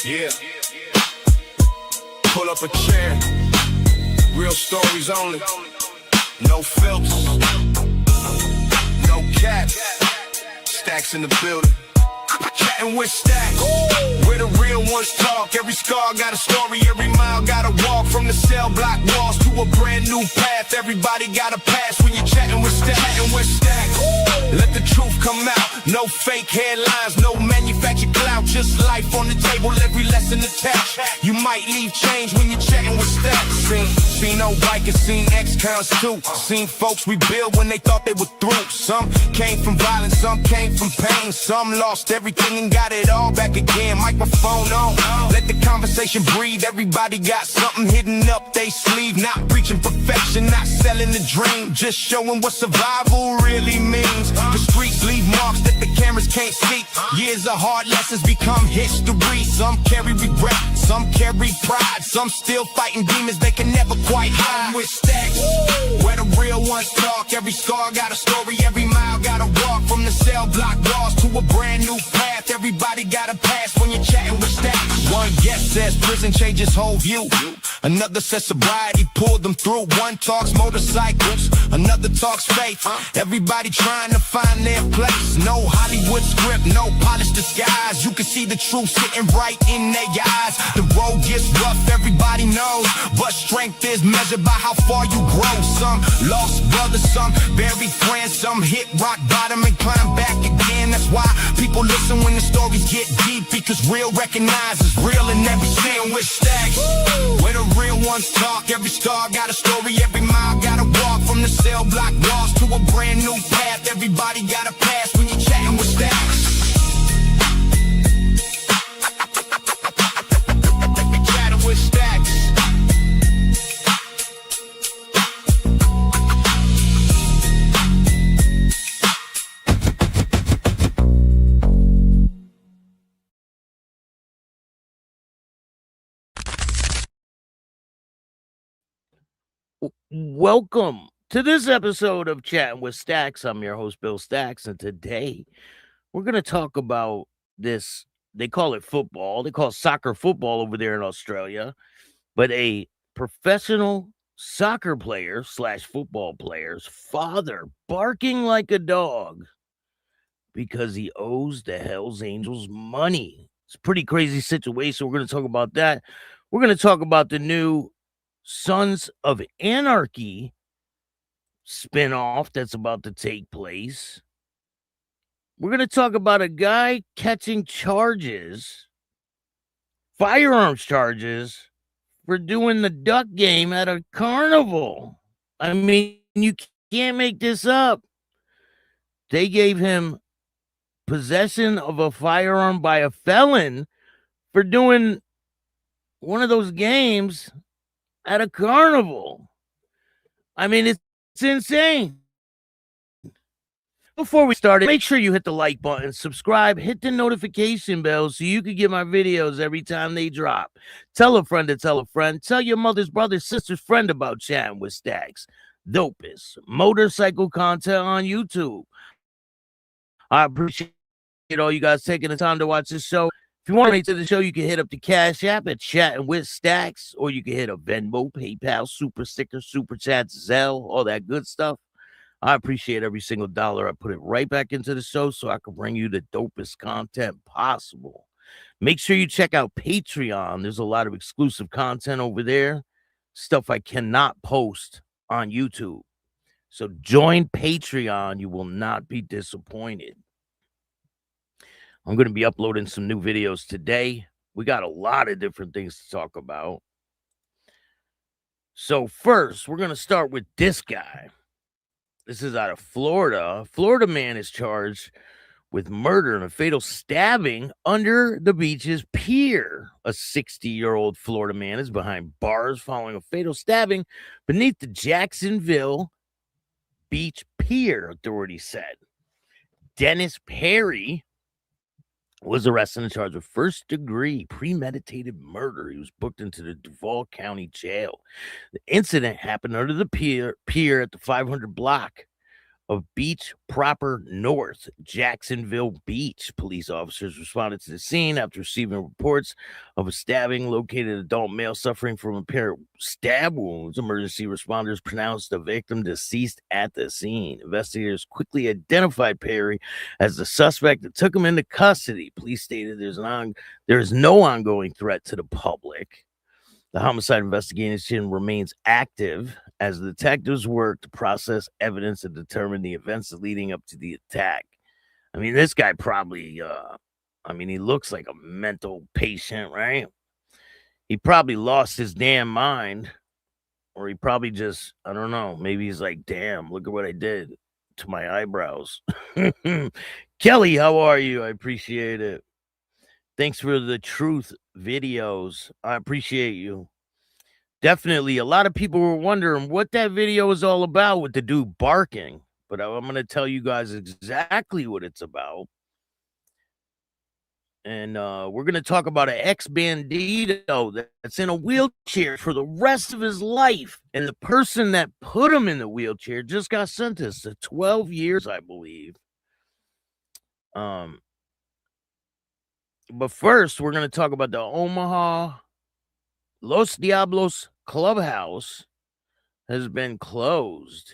Yeah. Pull up a chair. Real stories only. No filters. No cap. Staxx in the building. Chattin with Staxx. Where the real ones talk. Every scar got a story. Every mile got a walk. From the cell block walls to a brand new path. Everybody got a pass when you're chatting with Staxx. Chattin with Staxx. Let the truth come out. No fake headlines. No manufactured clout. Just life on the table. Every lesson attached. You might leave change when you're chatting with Staxx. Seen old bikers. Seen ex-cons too. Seen folks rebuild when they thought they were through. Some came from violence. Some came from pain. Some lost everything and got it all back again. Microphone on. Let the conversation breathe. Everybody got something hidden up they sleeve. Not preaching perfection. Not selling the dream. Just showing what survival really means. The streets leave marks that the cameras can't see. Years of hard lessons become history. Some carry regret. Some carry pride. Some still fighting demons they can never quite hide. With Staxx, where the real ones talk. Every scar got a story. Every mile got a walk. From the cell block walls to a brand new path. Everybody got a pass when you're chatting with Staxx. One guest says prison changes whole view. Another says sobriety pulled them through. One talks motorcycles, another talks faith. Everybody trying to find their place. No Hollywood script, no polished disguise. You can see the truth sitting right in their eyes. The road gets rough, everybody knows, but strength is measured by how far you grow. Some lost brothers, some buried friends. Some hit rock bottom and climb back again. That's why people listen when the stories get deep, because real recognizes real in every scene with Staxx. Where the real ones talk. Every star got a story. Every mile got a walk. From the cell block walls to a brand new path. Everybody got a pass when you're chatting with Staxx. Chatting with Staxx. Welcome to this episode of Chattin with Staxx. I'm your host, Bill Staxx, and today we're going to talk about this. They call it football. They call it soccer football over there in Australia, but a professional soccer player / football player's father barking like a dog because he owes the Hells Angels money. It's a pretty crazy situation. We're going to talk about that. We're going to talk about the new Sons of Anarchy spinoff that's about to take place. We're going to talk about a guy catching charges, firearms charges, for doing the duck game at a carnival. I mean, you can't make this up. They gave him possession of a firearm by a felon for doing one of those games at a carnival. I mean, it's insane. Before we start, make sure you hit the like button, subscribe, hit the notification bell so you can get my videos every time they drop. Tell a friend to tell a friend. Tell your mother's brother, sister's friend about Chattin with Staxx. Dopest motorcycle content on YouTube. I appreciate all you guys taking the time to watch this show. If you want to make to the show, you can hit up the Cash App at Chattin with Staxx, or you can hit a Venmo, PayPal, Super Sticker, Super Chats, Zelle, all that good stuff. I appreciate every single dollar. I put it right back into the show so I can bring you the dopest content possible. Make sure you check out Patreon. There's a lot of exclusive content over there, stuff I cannot post on YouTube. So join Patreon. You will not be disappointed. I'm going to be uploading some new videos today. We got a lot of different things to talk about. So first, we're going to start with this guy. This is out of Florida. A Florida man is charged with murder and a fatal stabbing under the beach's pier. A 60-year-old Florida man is behind bars following a fatal stabbing beneath the Jacksonville Beach Pier, authorities said. Dennis Perry was arrested and charged with first-degree premeditated murder. He was booked into the Duval County Jail. The incident happened under the pier at the 500 block of Beach Proper North, Jacksonville Beach. Police officers responded to the scene after receiving reports of a stabbing, located adult male suffering from apparent stab wounds. Emergency responders pronounced the victim deceased at the scene. Investigators quickly identified Perry as the suspect and took him into custody. Police stated there is no ongoing threat to the public. The homicide investigation remains active as the detectives work to process evidence and determine the events leading up to the attack. I mean, this guy probably, he looks like a mental patient, right? He probably lost his damn mind, or he probably just, I don't know, maybe he's like, damn, look at what I did to my eyebrows. Kelly, how are you? I appreciate it. Thanks for the truth videos. I appreciate you. Definitely, a lot of people were wondering what that video is all about with the dude barking, but I'm going to tell you guys exactly what it's about. And we're going to talk about an ex-bandito that's in a wheelchair for the rest of his life. And the person that put him in the wheelchair just got sentenced to 12 years, I believe. But first, we're going to talk about the Omaha Los Diablos clubhouse has been closed.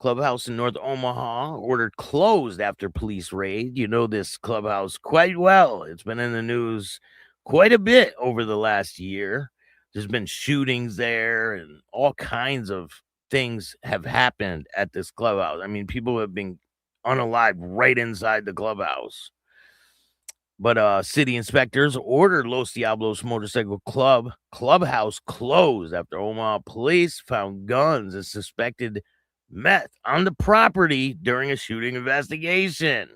Clubhouse in North Omaha ordered closed after police raid. You know this clubhouse quite well. It's been in the news quite a bit over the last year. There's been shootings there and all kinds of things have happened at this clubhouse. I mean, people have been unalived right inside the clubhouse. But city inspectors ordered Los Diablos Motorcycle clubhouse closed after Omaha police found guns and suspected meth on the property during a shooting investigation.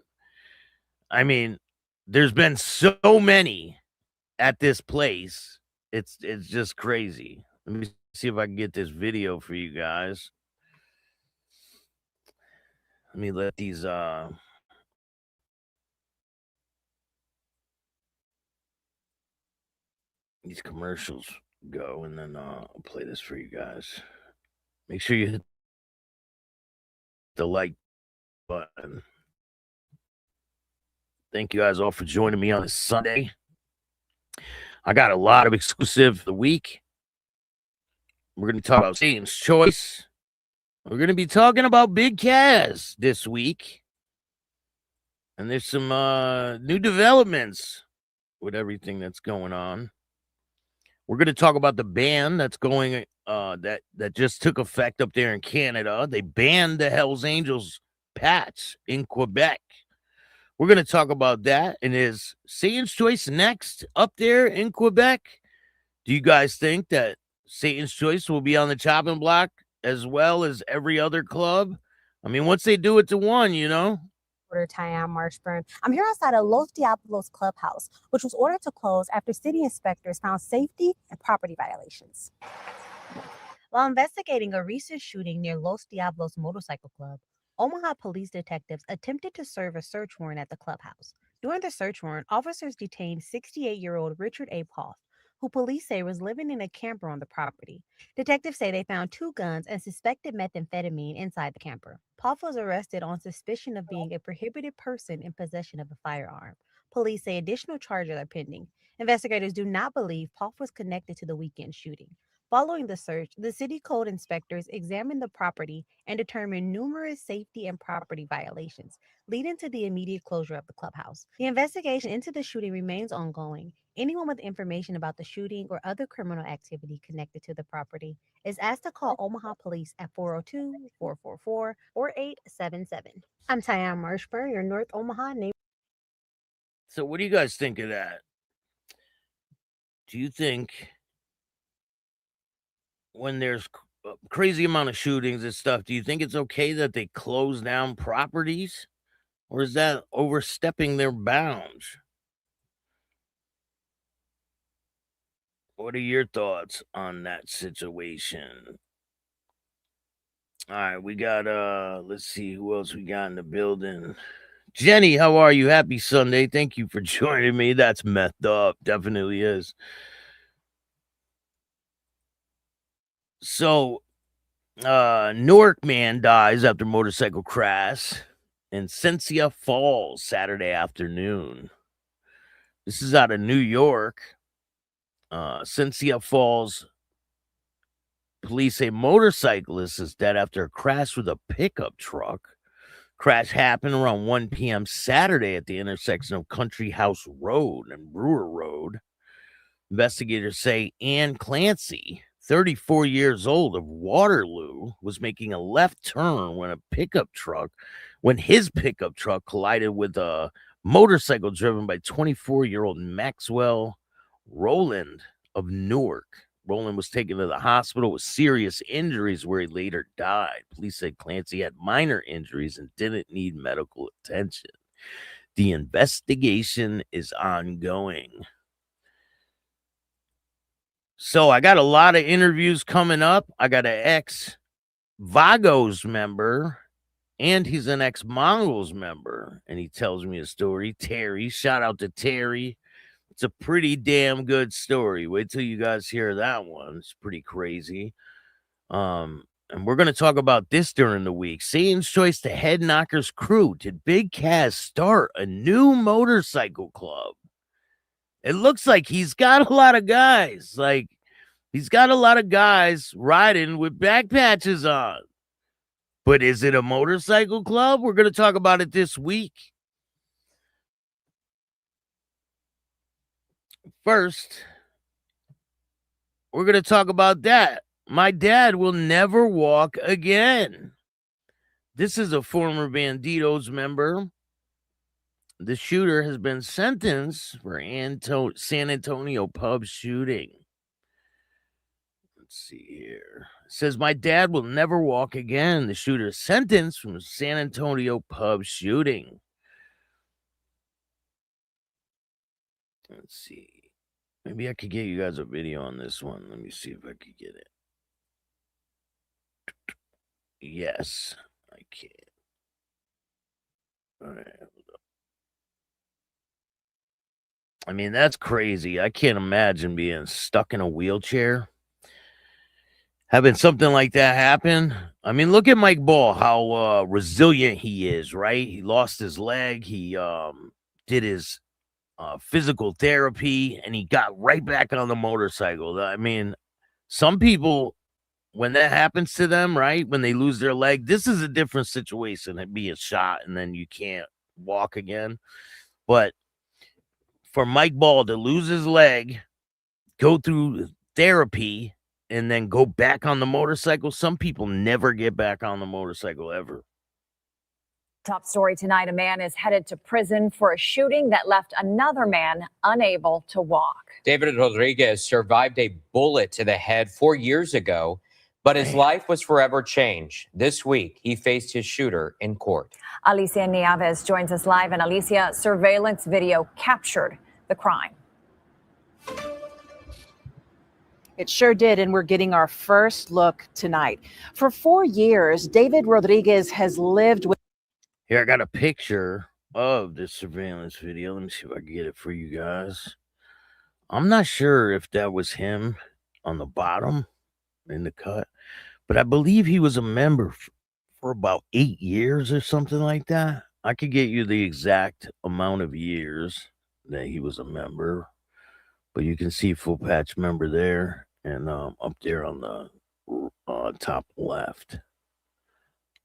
I mean, there's been so many at this place. It's just crazy. Let me see if I can get this video for you guys. Let me let these commercials go, and then I'll play this for you guys. Make sure you hit the like button. Thank you guys all for joining me on this Sunday. I got a lot of exclusive for the week. We're going to talk about Satan's Choice. We're going to be talking about Big Kaz this week. And there's some new developments with everything that's going on. We're going to talk about the ban that's going that just took effect up there in Canada. They banned the Hells Angels patch in Quebec. We're going to talk about that. And is Satan's Choice next up there in Quebec? Do you guys think that Satan's Choice will be on the chopping block as well as every other club? I mean, once they do it to one, you know. Tanner Bruhn. I'm here outside of Los Diablos clubhouse, which was ordered to close after city inspectors found safety and property violations. While investigating a recent shooting near Los Diablos Motorcycle Club, Omaha police detectives attempted to serve a search warrant at the clubhouse. During the search warrant, officers detained 68-year-old Richard A. Poff, who police say was living in a camper on the property. Detectives say they found 2 guns and suspected methamphetamine inside the camper. Poff was arrested on suspicion of being a prohibited person in possession of a firearm. Police say additional charges are pending. Investigators do not believe Poff was connected to the weekend shooting. Following the search, the city code inspectors examined the property and determined numerous safety and property violations, leading to the immediate closure of the clubhouse. The investigation into the shooting remains ongoing. Anyone with information about the shooting or other criminal activity connected to the property is asked to call Omaha Police at 402-444-4877. I'm Tanner Bruhn, your North Omaha neighbor. So what do you guys think of that? Do you think when there's a crazy amount of shootings and stuff, do you think it's okay that they close down properties? Or is that overstepping their bounds? What are your thoughts on that situation? All right, we got, let's see who else we got in the building. Jenny, how are you? Happy Sunday. Thank you for joining me. That's methed up. Definitely is. So, Newark man dies after motorcycle crash in Cynthia Falls Saturday afternoon. This is out of New York. Cynthia Falls police say motorcyclist is dead after a crash with a pickup truck. Crash happened around 1 p.m. Saturday at the intersection of Country House Road and Brewer Road. Investigators say Ann Clancy, 34 years old, of Waterloo, was making a left turn when his pickup truck collided with a motorcycle driven by 24-year-old Maxwell Rowland of Newark. Rowland was taken to the hospital with serious injuries where he later died. Police said Clancy had minor injuries and didn't need medical attention. The investigation is ongoing. So I got a lot of interviews coming up. I got an ex-Vagos member, and he's an ex-Mongols member, and he tells me a story. Terry, shout out to Terry. It's a pretty damn good story. Wait till you guys hear that one. It's pretty crazy. And we're going to talk about this during the week. Satan's Choice to Head Knockers crew. Did Big Kaz start a new motorcycle club? It looks like he's got a lot of guys. He's got a lot of guys riding with back patches on. But is it a motorcycle club? We're going to talk about it this week. First, we're going to talk about that. My dad will never walk again. This is a former Bandidos member. The shooter has been sentenced for San Antonio pub shooting. Let's see here. It says, my dad will never walk again. The shooter is sentenced from San Antonio pub shooting. Let's see. Maybe I could get you guys a video on this one. Let me see if I could get it. Yes, I can. All right. I mean, that's crazy. I can't imagine being stuck in a wheelchair, having something like that happen. I mean, look at Mike Ball, how resilient he is, right? He lost his leg. He did his physical therapy, and he got right back on the motorcycle. I mean, some people, when that happens to them, right, when they lose their leg, this is a different situation than being shot and then you can't walk again. But for Mike Ball to lose his leg, go through therapy, and then go back on the motorcycle, some people never get back on the motorcycle ever. Top story tonight, a man is headed to prison for a shooting that left another man unable to walk. David Rodriguez survived a bullet to the head 4 years ago, but his life was forever changed. This week, he faced his shooter in court. Alicia Nieves joins us live, and Alicia, surveillance video captured the crime. It sure did, and we're getting our first look tonight. For 4 years, David Rodriguez has lived with... Here, I got a picture of this surveillance video. Let me see if I can get it for you guys. I'm not sure if that was him on the bottom in the cut, but I believe he was a member for about 8 years or something like that. I could get you the exact amount of years that he was a member, but you can see full patch member there and up there on the top left.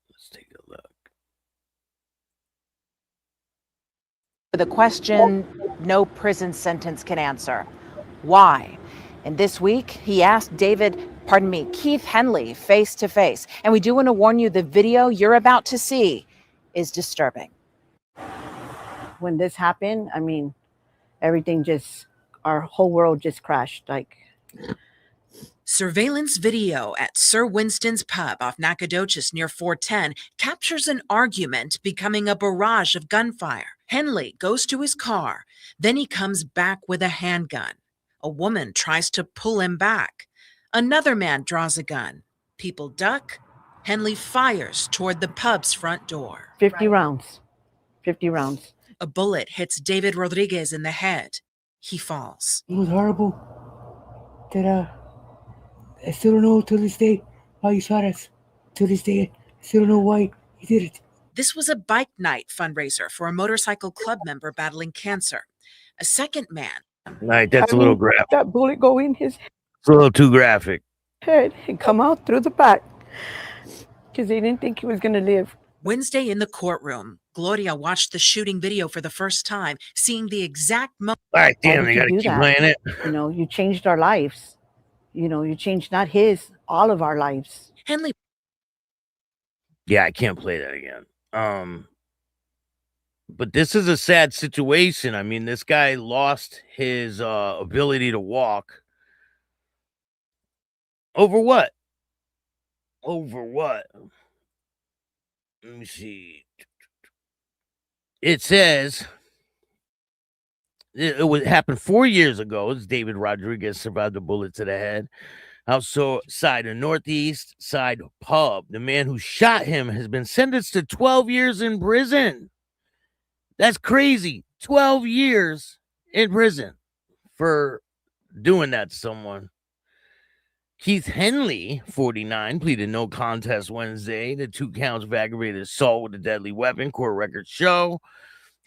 Let's take a look. The question no prison sentence can answer. Why? And this week, he asked Keith Henley face to face. And we do want to warn you, the video you're about to see is disturbing. When this happened, I mean, our whole world just crashed. Surveillance video at Sir Winston's pub off Nacogdoches near 410 captures an argument becoming a barrage of gunfire. Henley goes to his car, then he comes back with a handgun. A woman tries to pull him back. Another man draws a gun. People duck. Henley fires toward the pub's front door. 50 rounds. 50 rounds. A bullet hits David Rodriguez in the head. He falls. It was horrible. I still don't know till this day how he shot us. To this day, I still don't know why he did it. This was a bike night fundraiser for a motorcycle club member battling cancer. A second man. All right, that's a little graphic. That bullet go in his It's a little too graphic. head and come out through the back because they didn't think he was going to live. Wednesday in the courtroom, Gloria watched the shooting video for the first time, seeing the exact moment. All right, Why damn, did they you got to do keep that? playing it. You know, you changed our lives. You know, you changed not his, all of our lives. Henley. Yeah, I can't play that again. But this is a sad situation. I mean, this guy lost his ability to walk. Over what? Over what? Let me see. It says it would happen 4 years ago. As David Rodriguez survived a bullet to the head outside a Northeast Side pub. The man who shot him has been sentenced to 12 years in prison. That's crazy. 12 years in prison for doing that to someone. Keith Henley, 49, pleaded no contest Wednesday to 2 counts of aggravated assault with a deadly weapon. Court records show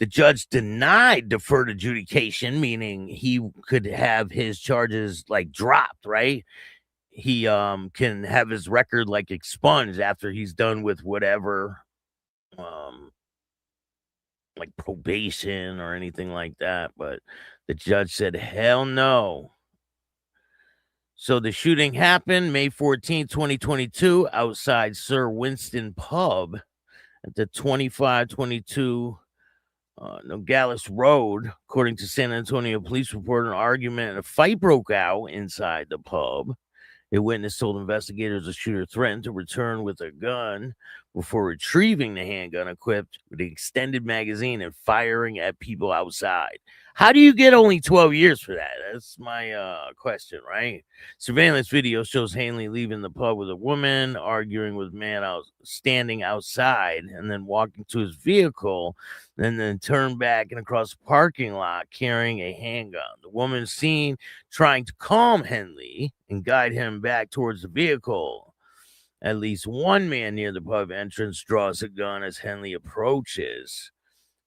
the judge denied deferred adjudication, meaning he could have his charges like dropped, right? He can have his record like expunged after he's done with whatever like probation or anything like that. But the judge said, hell no. So the shooting happened May 14, 2022, outside Sir Winston Pub at the 2522 Nogales Road. According to San Antonio police report, an argument and a fight broke out inside the pub. A witness told investigators the shooter threatened to return with a gun before retrieving the handgun equipped with an extended magazine and firing at people outside. How do you get only 12 years for that? That's my question, right? Surveillance video shows Hanley leaving the pub with a woman, arguing with a man standing outside, and then walking to his vehicle, and then turn back and across the parking lot carrying a handgun. The woman seen trying to calm Henley and guide him back towards the vehicle. At least one man near the pub entrance draws a gun as Henley approaches.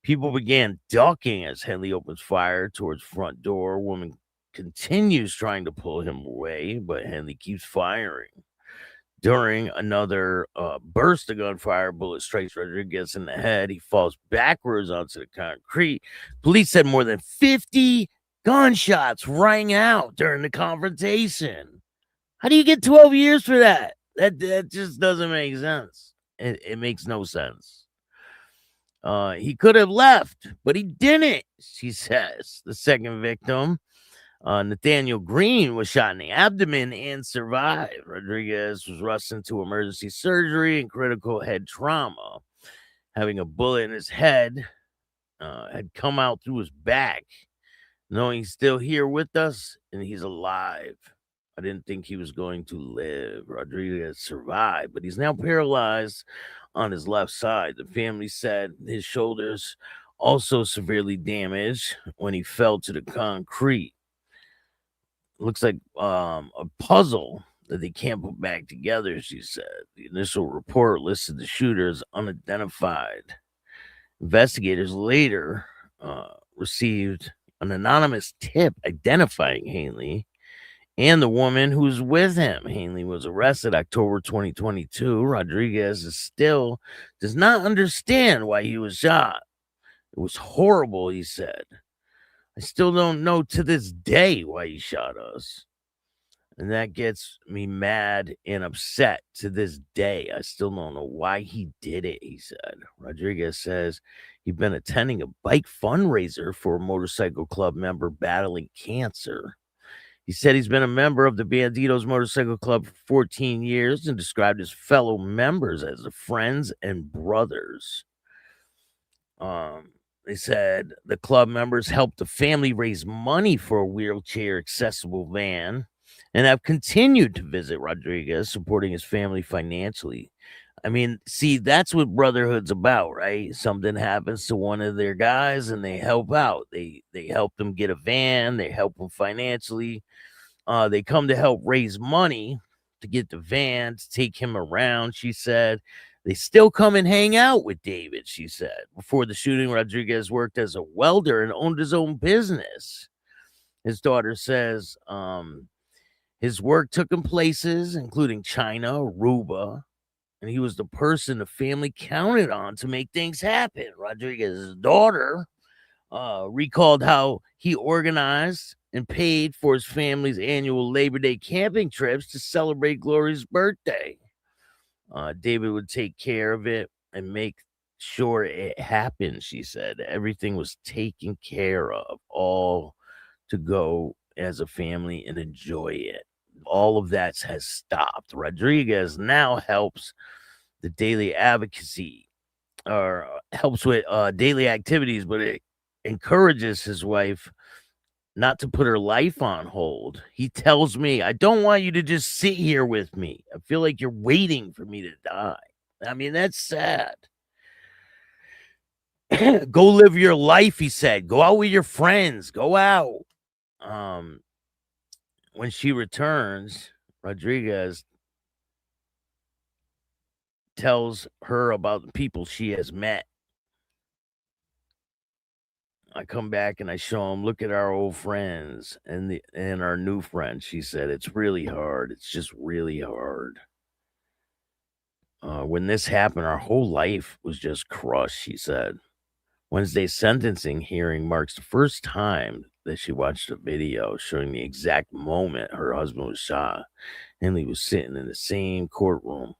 People began ducking as Henley opens fire towards front door. Woman continues trying to pull him away, but Henley keeps firing. During another burst of gunfire, bullet strikes Rodriguez in the head. He falls backwards onto the concrete. Police said more than 50 gunshots rang out during the confrontation. How do you get 12 years for that? That just doesn't make sense. It makes no sense. He could have left, but he didn't, she says. The second victim, Nathaniel Green, was shot in the abdomen and survived. Rodriguez was rushed into emergency surgery and critical head trauma. Having a bullet in his head had come out through his back. Knowing he's still here with us and he's alive. I didn't think he was going to live. Rodriguez survived, but he's now paralyzed on his left side. The family said his shoulders also severely damaged when he fell to the concrete. Looks like a puzzle that they can't put back together, she said. The initial report listed the shooter as unidentified. Investigators later received an anonymous tip identifying Hanley and the woman who was with him. Hanley was arrested October 2022. Rodriguez still does not understand why he was shot. It was horrible, he said. I still don't know to this day why he shot us. And that gets me mad and upset to this day. I still don't know why he did it, he said. Rodriguez says he'd been attending a bike fundraiser for a motorcycle club member battling cancer. He said he's been a member of the Bandidos Motorcycle Club for 14 years and described his fellow members as friends and brothers. They said the club members helped the family raise money for a wheelchair accessible van and have continued to visit Rodriguez, supporting his family financially. I mean, see, that's what brotherhood's about, right? Something happens to one of their guys and they help out. They help them get a van. They help them financially. They come to help raise money to get the van to take him around, she said. They still come and hang out with David, she said. Before the shooting, Rodriguez worked as a welder and owned his own business. His daughter says his work took him places, including China, Aruba, and he was the person the family counted on to make things happen. Rodriguez's daughter recalled how he organized and paid for his family's annual Labor Day camping trips to celebrate Gloria's birthday. David would take care of it and make sure it happened, she said. Everything was taken care of, all to go as a family and enjoy it. All of that has stopped. Rodriguez now helps the daily advocacy, or helps with daily activities, but it encourages his wife not to put her life on hold. He tells me, I don't want you to just sit here with me. I feel like you're waiting for me to die. I mean, that's sad. Go live your life, he said. Go out with your friends. Go out. When she returns, Rodriguez tells her about the people she has met. I come back and I show him, look at our old friends and our new friends. She said, it's really hard. It's just really hard. When this happened, our whole life was just crushed, she said. Wednesday's sentencing hearing marks the first time that she watched a video showing the exact moment her husband was shot. Henley was sitting in the same courtroom.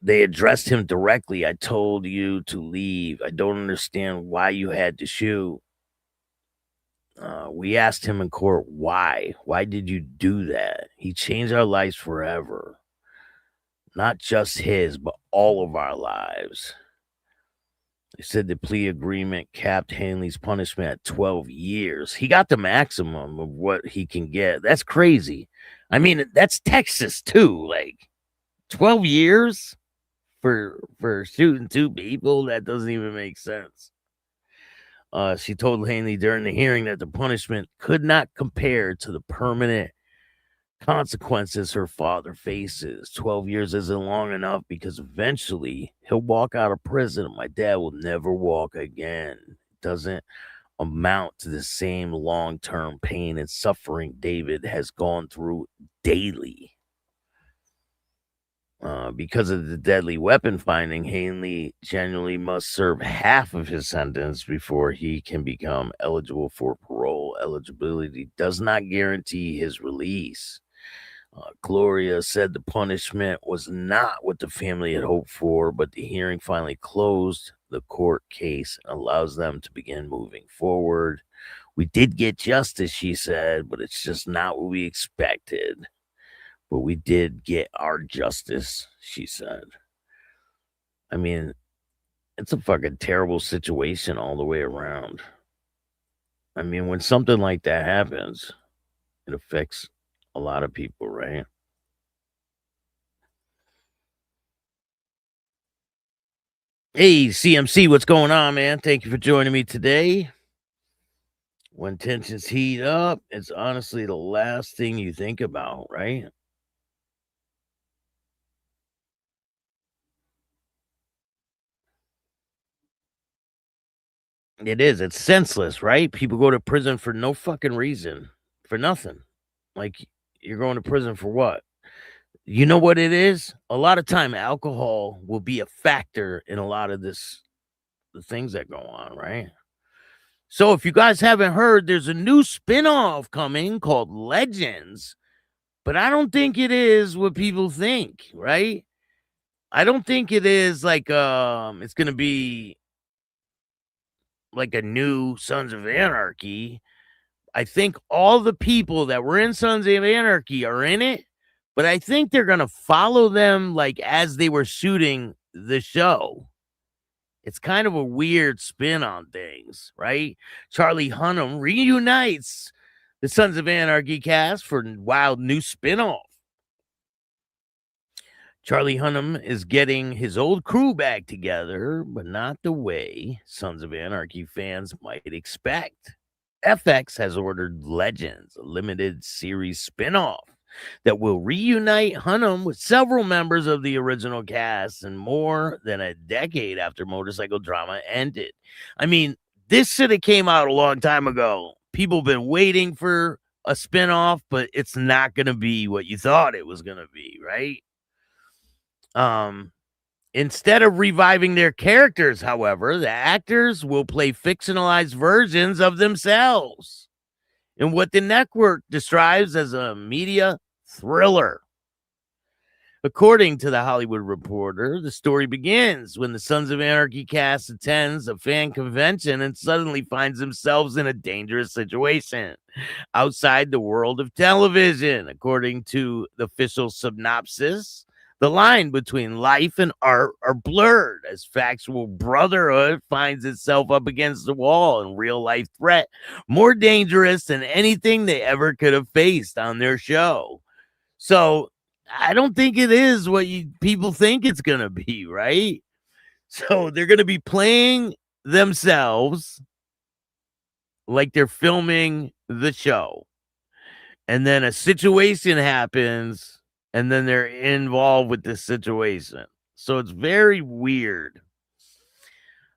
They addressed him directly. I told you to leave. I don't understand why you had to shoot. We asked him in court, why? Why did you do that? He changed our lives forever. Not just his, but all of our lives. They said the plea agreement capped Hanley's punishment at 12 years. He got the maximum of what he can get. That's crazy. I mean, that's Texas too. Like 12 years for shooting two people? That doesn't even make sense. She told Hanley during the hearing that the punishment could not compare to the permanent consequences her father faces. 12 years isn't long enough because eventually he'll walk out of prison and my dad will never walk again. It doesn't amount to the same long-term pain and suffering David has gone through daily. Because of the deadly weapon finding, Hanley generally must serve half of his sentence before he can become eligible for parole. Eligibility does not guarantee his release. Gloria said the punishment was not what the family had hoped for, but the hearing finally closed the court case and allows them to begin moving forward. We did get justice, she said, but it's just not what we expected. But we did get our justice, she said. I mean, it's a fucking terrible situation all the way around. I mean, when something like that happens, it affects a lot of people, right? Hey, CMC, what's going on, man? Thank you for joining me today. When tensions heat up, it's honestly the last thing you think about, right? It is. It's senseless, right? People go to prison for no fucking reason, for nothing. Like, you're going to prison for what? You know what it is? A lot of time, alcohol will be a factor in a lot of the things that go on, right? So if you guys haven't heard, there's a new spinoff coming called Legends, but I don't think it is what people think, right? I don't think it is like it's gonna be like a new Sons of Anarchy. I think all the people that were in Sons of Anarchy are in it, but I think they're gonna follow them like as they were shooting the show. It's kind of a weird spin on things, right? Charlie Hunnam reunites the Sons of Anarchy cast for a wild new spinoff. Charlie Hunnam is getting his old crew back together, but not the way Sons of Anarchy fans might expect. FX has ordered Legends, a limited series spinoff that will reunite Hunnam with several members of the original cast and more than a decade after motorcycle drama ended. I mean, this should have came out a long time ago. People have been waiting for a spinoff, but it's not going to be what you thought it was going to be, right? Instead of reviving their characters, however, the actors will play fictionalized versions of themselves in what the network describes as a media thriller. According to the Hollywood Reporter, the story begins when the Sons of Anarchy cast attends a fan convention and suddenly finds themselves in a dangerous situation outside the world of television. According to the official synopsis, the line between life and art are blurred as factual brotherhood finds itself up against the wall and real life threat more dangerous than anything they ever could have faced on their show. So I don't think it is what people think it's going to be, right? So they're going to be playing themselves like they're filming the show. And then a situation happens and then they're involved with the situation. So it's very weird.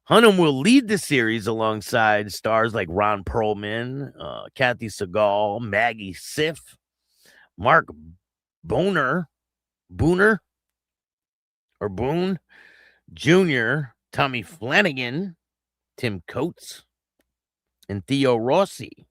Hunnam will lead the series alongside stars like Ron Perlman, Kathy Segal, Maggie Siff, Mark Boone Jr., Tommy Flanagan, Tim Coates, and Theo Rossi.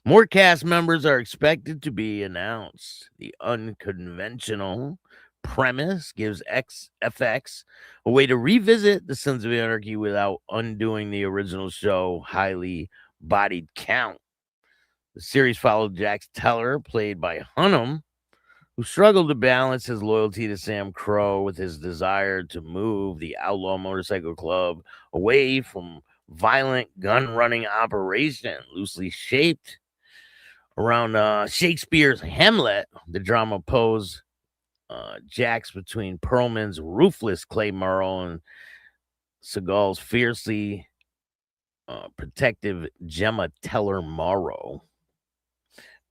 More cast members are expected to be announced. The unconventional premise gives FX a way to revisit the Sons of Anarchy without undoing the original show highly bodied count. The series followed Jax Teller, played by Hunnam, who struggled to balance his loyalty to Sam Crow with his desire to move the Outlaw Motorcycle Club away from violent gun-running operation, loosely shaped around Shakespeare's Hamlet. The drama posed Jax between Perlman's ruthless Clay Morrow and Seagal's fiercely protective Gemma Teller Morrow.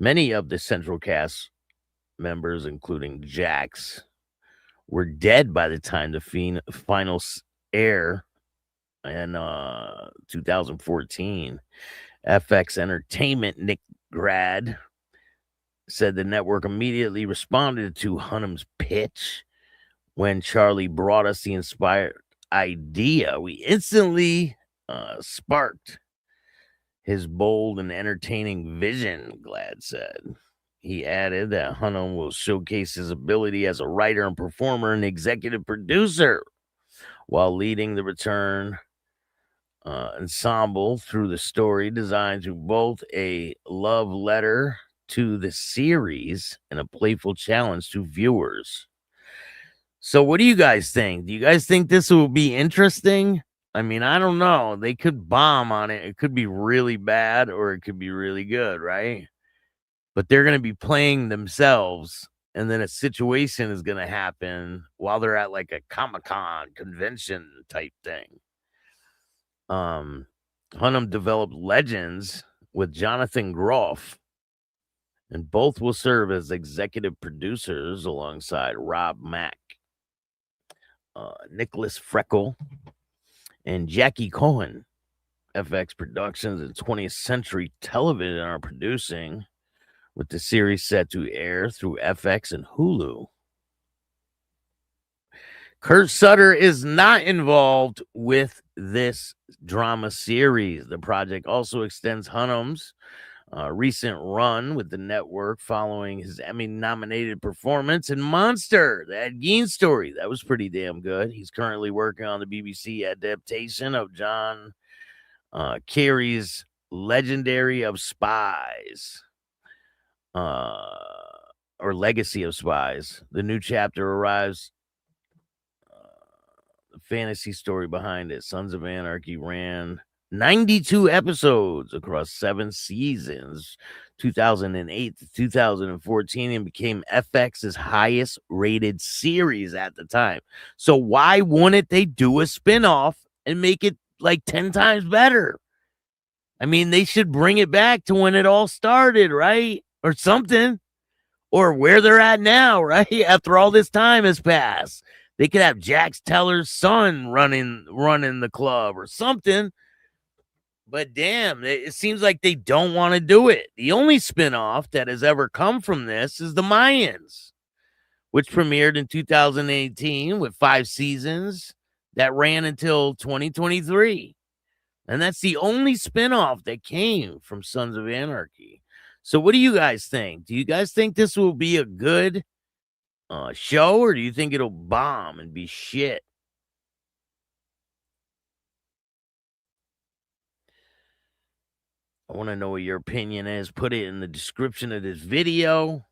Many of the central cast members, including Jax, were dead by the time the final air in 2014. FX Entertainment Nick Grad said the network immediately responded to Hunnam's pitch. When Charlie brought us the inspired idea, we instantly sparked his bold and entertaining vision, Glad said. He added that Hunnam will showcase his ability as a writer and performer and executive producer while leading the return ensemble through the story designed to both a love letter to the series and a playful challenge to viewers. So what do you guys think? Do you guys think this will be interesting? I mean, I don't know. They could bomb on it. It could be really bad or it could be really good, right? But they're going to be playing themselves, and then a situation is going to happen while they're at like a Comic-Con convention type thing. Hunnam developed Legends with Jonathan Groff, and both will serve as executive producers alongside Rob Mack, Nicholas Freckle, and Jackie Cohen. FX Productions and 20th Century Television are producing, with the series set to air through FX and Hulu. Kurt Sutter is not involved with this drama series. The project also extends Hunnam's recent run with the network following his Emmy-nominated performance in Monster, the Ed Gein story. That was pretty damn good. He's currently working on the BBC adaptation of John Kerry's Legendary of Spies. Or Legacy of Spies. The new chapter arrives. The fantasy story behind it. Sons of Anarchy ran 92 episodes across 7 seasons, 2008 to 2014, and became FX's highest rated series at the time. So why wouldn't they do a spinoff and make it like 10 times better? I mean, they should bring it back to when it all started, right? Or something. or where they're at now, right? After all this time has passed, they could have Jax Teller's son running the club or something. But damn, it seems like they don't want to do it. The only spinoff that has ever come from this is The Mayans, which premiered in 2018 with 5 seasons that ran until 2023. And that's the only spinoff that came from Sons of Anarchy. So what do you guys think? Do you guys think this will be a good show, or do you think it'll bomb and be shit? I want to know what your opinion is. Put it in the description of this video.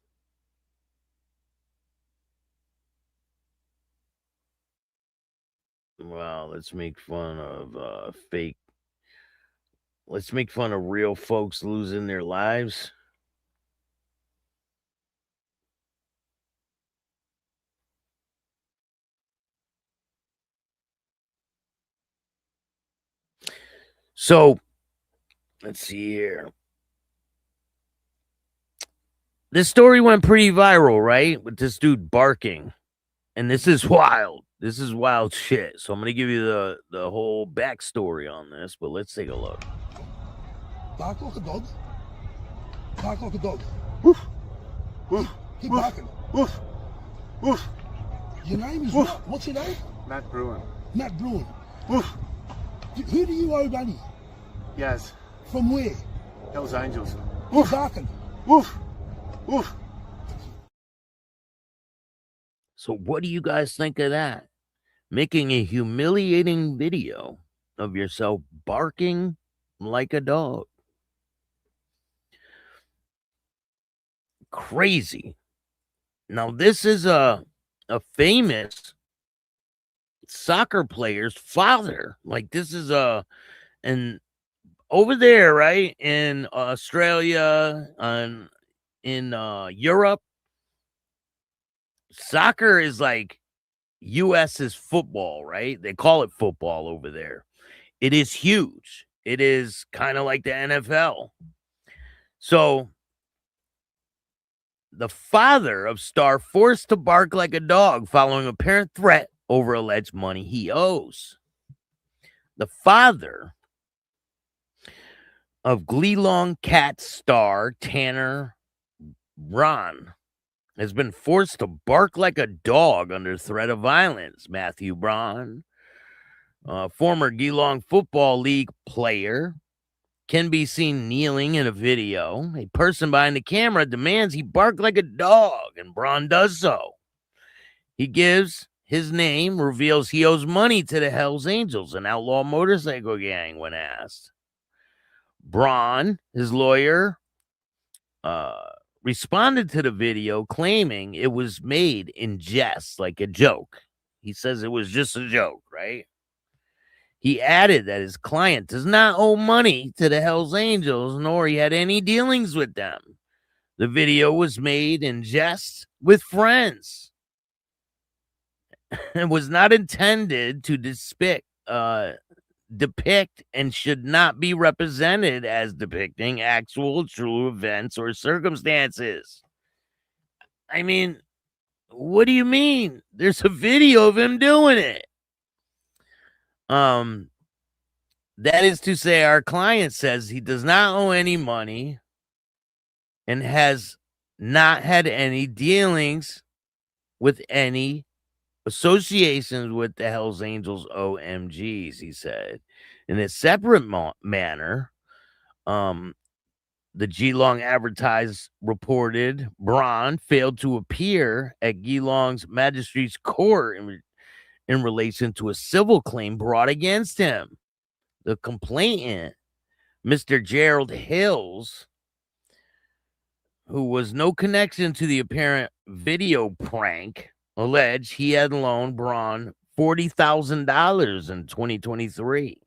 Well, let's make fun of fake. Let's make fun of real folks losing their lives. So, let's see here. This story went pretty viral, right? With this dude barking. And this is wild. This is wild shit. So I'm going to give you the whole backstory on this, but let's take a look. Bark like a dog. Bark like a dog. Woof. Woof. Keep barking. Woof. Woof. Your name is what? What's your name? Matt Bruhn. Matt Bruhn. Woof. Who do you owe money? Yes. From where? Hells Angels. Woof. Barking. Woof. Woof. So what do you guys think of that? Making a humiliating video of yourself barking like a dog. Crazy. Now, this is a famous soccer player's father. Like, this is and over there, right, in Australia and in Europe, soccer is like U.S.'s football, right? They call it football over there. It is huge. It is kind of like the NFL. So the father of star forced to bark like a dog following apparent threat over alleged money he owes. The father of Geelong Cats star Tanner Bruhn has been forced to bark like a dog under threat of violence. Matthew Bruhn, former Geelong Football League player, can be seen kneeling in a video. A person behind the camera demands he bark like a dog, and Bruhn does so. He gives his name, reveals he owes money to the Hells Angels, an outlaw motorcycle gang, when asked. Bruhn, his lawyer, responded to the video claiming it was made in jest, like a joke. He says it was just a joke, right? He added that his client does not owe money to the Hells Angels, nor he had any dealings with them. The video was made in jest with friends. It was not intended to depict and should not be represented as depicting actual true events or circumstances. I mean, what do you mean? There's a video of him doing it. That is to say, our client says he does not owe any money and has not had any dealings with any associations with the Hells Angels OMGs, he said. In a separate manner, the Geelong Advertiser reported Bruhn failed to appear at Geelong's Magistrates Court in relation to a civil claim brought against him. The complainant, Mr. Gerald Hills, who was no connection to the apparent video prank, alleged he had loaned Bruhn $40,000 in 2023.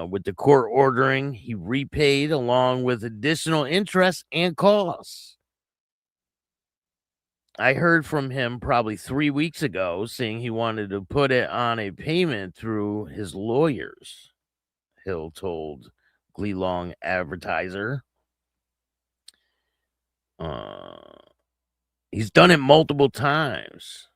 With the court ordering he repaid along with additional interest and costs. I heard from him probably 3 weeks ago saying he wanted to put it on a payment through his lawyers, Hill told Geelong Advertiser. He's done it multiple times.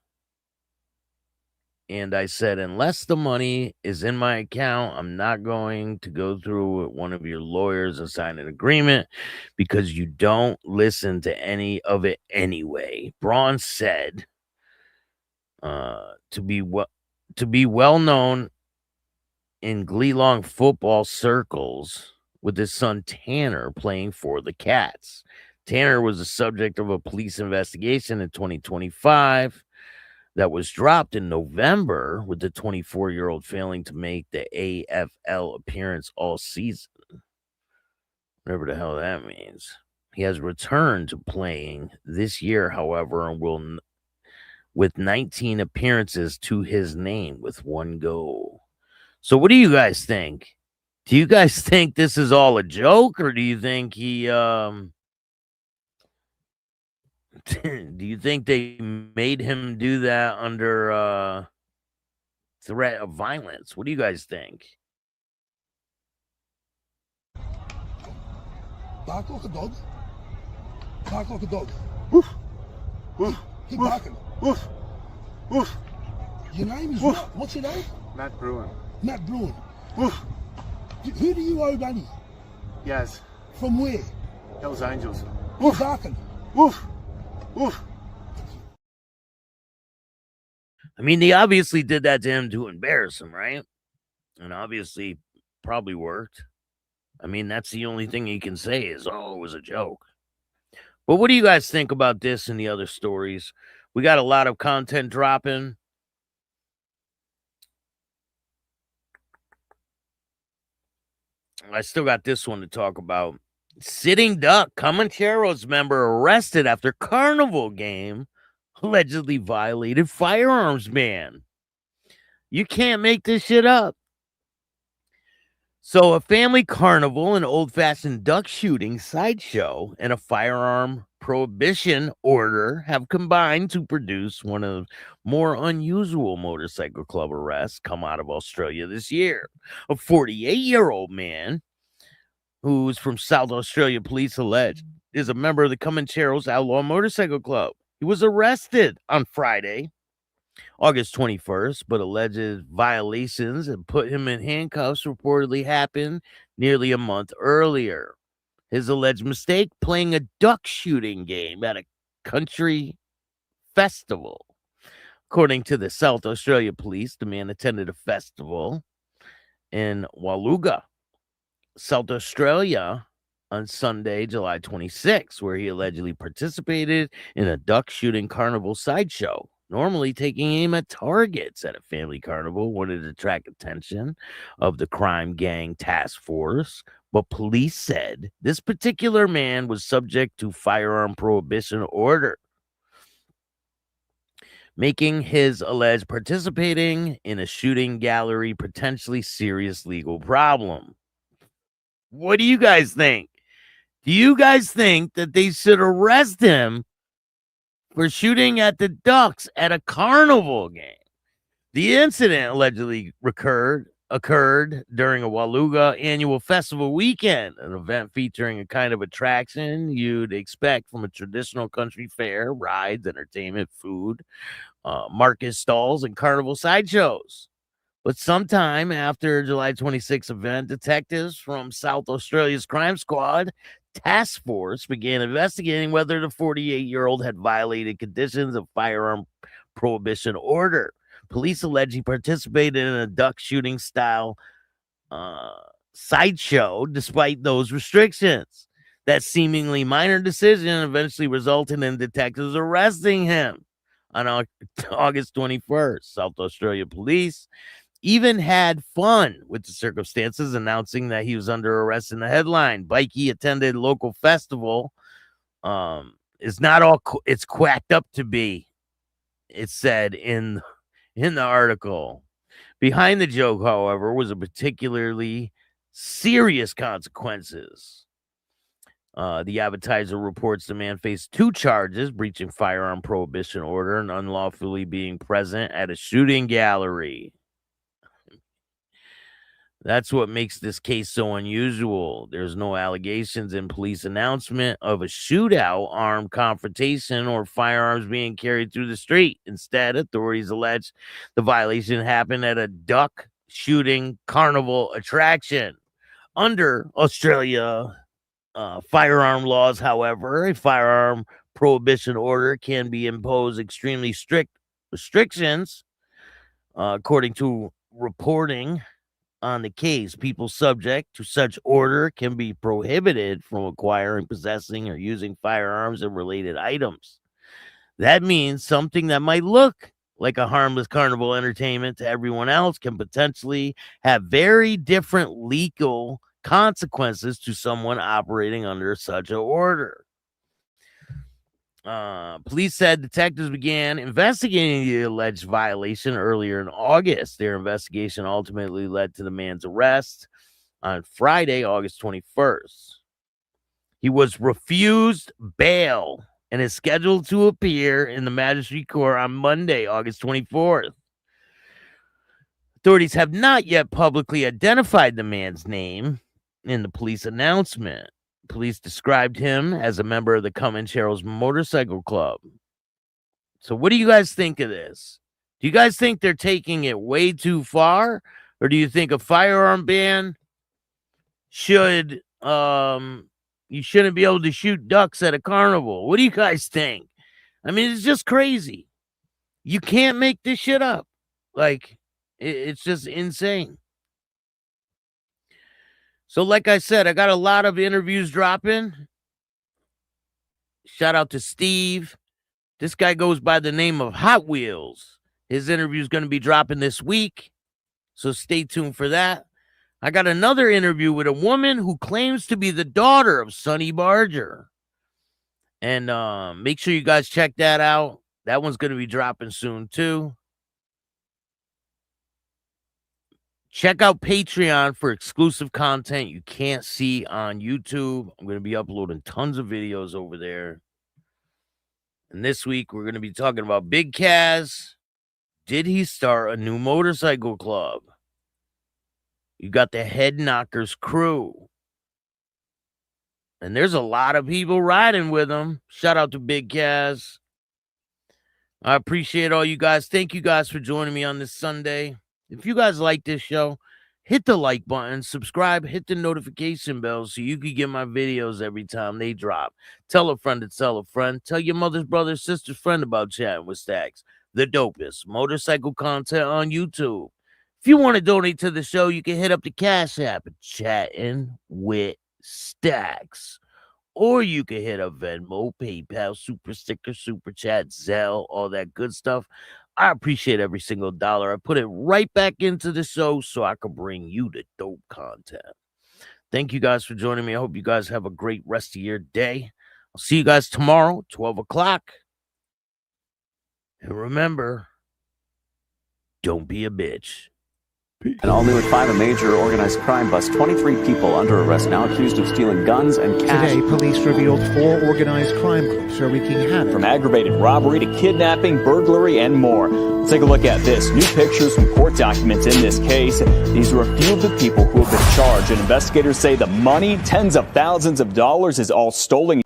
And I said, unless the money is in my account, I'm not going to go through with one of your lawyers and sign an agreement because you don't listen to any of it anyway. Braun said to be well known in Geelong football circles with his son Tanner playing for the Cats. Tanner was the subject of a police investigation in 2025 that was dropped in November, with the 24-year-old failing to make the AFL appearance all season. Whatever the hell that means. He has returned to playing this year, however, and will with 19 appearances to his name with one goal. So what do you guys think? Do you guys think this is all a joke, or do you think he do you think they made him do that under threat of violence? What do you guys think? Bark like a dog. Bark like a dog. Woof. Woof. Keep barking. Woof. Woof. Your name is what? What's your name? Matt Bruhn. Matt Bruhn. Woof. Who do you owe money? Yes. From where? Hells Angels. Woof. Barking. Woof. Woof. I mean, they obviously did that to him to embarrass him, right? And obviously probably worked. I mean, that's the only thing he can say is, oh, it was a joke. But what do you guys think about this and the other stories? We got a lot of content dropping. I still got this one to talk about. Sitting Duck, Comancheros member arrested after Carnival game allegedly violated firearms ban. You can't make this shit up. So a family carnival, an old-fashioned duck shooting sideshow, and a firearm prohibition order have combined to produce one of more unusual motorcycle club arrests come out of Australia this year. A 48-year-old man who's from South Australia, police allege, is a member of the Comancheros Outlaw Motorcycle Club. He was arrested on Friday, August 21st, but alleged violations and put him in handcuffs reportedly happened nearly a month earlier. His alleged mistake, playing a duck shooting game at a country festival. According to the South Australia police, the man attended a festival in Waluga, South Australia, on Sunday, July 26, where he allegedly participated in a duck shooting carnival sideshow. Normally taking aim at targets at a family carnival, wanted to attract attention of the crime gang task force, but police said this particular man was subject to firearm prohibition order, making his alleged participating in a shooting gallery potentially serious legal problem. What do you guys think? Do you guys think that they should arrest him for shooting at the ducks at a carnival game? The incident allegedly occurred during a Waluga annual festival weekend, an event featuring a kind of attraction you'd expect from a traditional country fair, rides, entertainment, food, market stalls, and carnival sideshows. But sometime after July 26th event, detectives from South Australia's crime squad task force began investigating whether the 48-year-old had violated conditions of firearm prohibition order. Police allege he participated in a duck shooting style sideshow despite those restrictions. That seemingly minor decision eventually resulted in detectives arresting him on August 21st. South Australia police even had fun with the circumstances, announcing that he was under arrest in the headline. Bikey attended local festival. Is not all it's quacked up to be, it said in the article. Behind the joke, however, was a particularly serious consequences. The advertiser reports the man faced 2 charges, breaching firearm prohibition order and unlawfully being present at a shooting gallery. That's what makes this case so unusual. There's no allegations in police announcement of a shootout, armed confrontation, or firearms being carried through the street. Instead, authorities allege the violation happened at a duck shooting carnival attraction. Under Australia firearm laws, however, a firearm prohibition order can be imposed extremely strict restrictions, according to reporting on the case. People subject to such order can be prohibited from acquiring, possessing, or using firearms and related items. That means something that might look like a harmless carnival entertainment to everyone else can potentially have very different legal consequences to someone operating under such an order. Police said detectives began investigating the alleged violation earlier in August. Their investigation ultimately led to the man's arrest on Friday, August 21st. He was refused bail and is scheduled to appear in the magistrate court on Monday, August 24th. Authorities have not yet publicly identified the man's name in the police announcement. Police described him as a member of the Comancheros Motorcycle Club. So what do you guys think of this? Do you guys think they're taking it way too far? Or do you think a firearm ban should, you shouldn't be able to shoot ducks at a carnival? What do you guys think? I mean, it's just crazy. You can't make this shit up. Like, it's just insane. So like I said, I got a lot of interviews dropping. Shout out to Steve. This guy goes by the name of Hot Wheels. His interview is going to be dropping this week, so stay tuned for that. I got another interview with a woman who claims to be the daughter of Sonny Barger. And make sure you guys check that out. That one's going to be dropping soon too. Check out Patreon for exclusive content you can't see on YouTube. I'm going to be uploading tons of videos over there. And this week, we're going to be talking about Big Kaz. Did he start a new motorcycle club? You got the Head Knockers crew. And there's a lot of people riding with him. Shout out to Big Kaz. I appreciate all you guys. Thank you guys for joining me on this Sunday. If you guys like this show, hit the like button, subscribe, hit the notification bell so you can get my videos every time they drop. Tell a friend to tell a friend. Tell your mother's brother, sister's friend about Chattin With Staxx, the dopest motorcycle content on YouTube. If you want to donate to the show, you can hit up the Cash App at Chattin With Staxx. Or you can hit up Venmo, PayPal, Super Sticker, Super Chat, Zelle, all that good stuff. I appreciate every single dollar. I put it right back into the show so I can bring you the dope content. Thank you guys for joining me. I hope you guys have a great rest of your day. I'll see you guys tomorrow, 12 o'clock. And remember, don't be a bitch. And all new at 5, a major organized crime bust. 23 people under arrest now accused of stealing guns and cash. Today, police revealed 4 organized crime groups are wreaking havoc. From aggravated robbery to kidnapping, burglary, and more. Let's take a look at this. New pictures from court documents in this case. These are a few of the people who have been charged. And investigators say the money, tens of thousands of dollars, is all stolen.